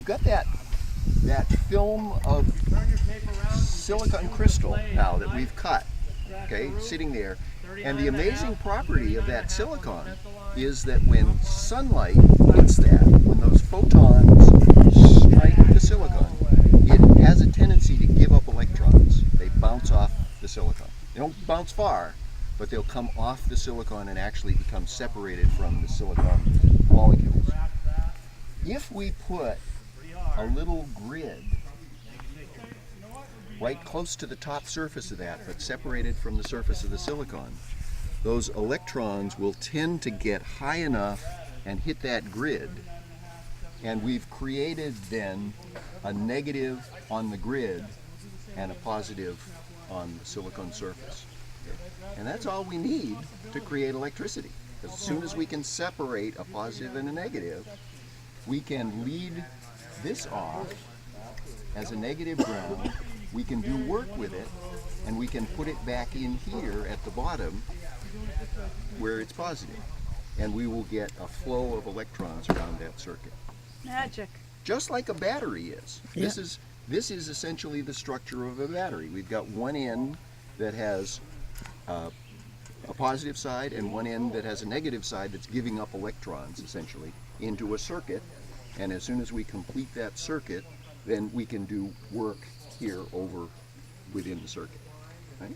Got that film of silicon crystal now that we've cut, okay, sitting there. And the amazing property of that silicon is that when sunlight hits that, when those photons strike the silicon, it has a tendency to give up electrons. They bounce off the silicon. They don't bounce far, but they'll come off the silicon and actually become separated from the silicon molecules. If we put a little grid right close to the top surface of that, but separated from the surface of the silicon, those electrons will tend to get high enough and hit that grid, and we've created then a negative on the grid and a positive on the silicon surface. And that's all we need to create electricity. As soon as we can separate a positive and a negative, we can lead this off as a negative ground, we can do work with it, and we can put it back in here at the bottom where it's positive. And we will get a flow of electrons around that circuit. Magic. Just like a battery is. Yeah. This is essentially the structure of a battery. We've got one end that has a positive side and one end that has a negative side that's giving up electrons, essentially, into a circuit. And as soon as we complete that circuit, then we can do work here over within the circuit. Right?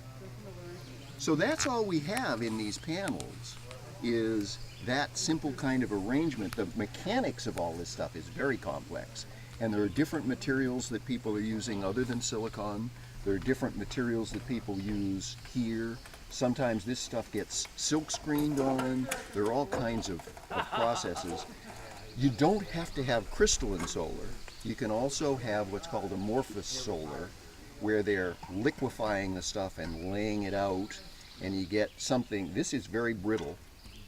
So that's all we have in these panels, is that simple kind of arrangement. The mechanics of all this stuff is very complex. And there are different materials that people are using other than silicon. There are different materials that people use here. Sometimes this stuff gets silk screened on. There are all kinds of processes. You don't have to have crystalline solar. You can also have what's called amorphous solar, where they're liquefying the stuff and laying it out, and you get something. This is very brittle.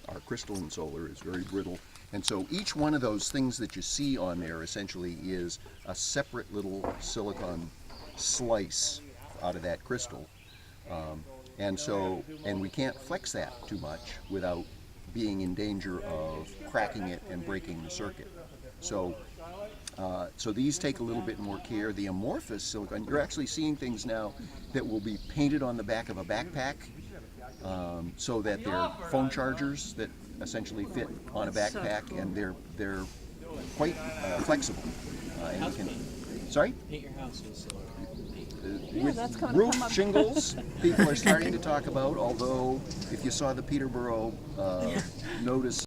Our crystalline solar is very brittle. And so each one of those things that you see on there essentially is a separate little silicon slice out of that crystal. And we can't flex that too much without being in danger of cracking it and breaking the circuit. So these take a little bit more care. The amorphous silicon, you're actually seeing things now that will be painted on the back of a backpack, so that they're phone chargers that essentially fit on a backpack, and they're quite flexible. And you can, sorry? Paint your house with solar. With roof shingles, people are starting to talk about, although if you saw the Peterborough notice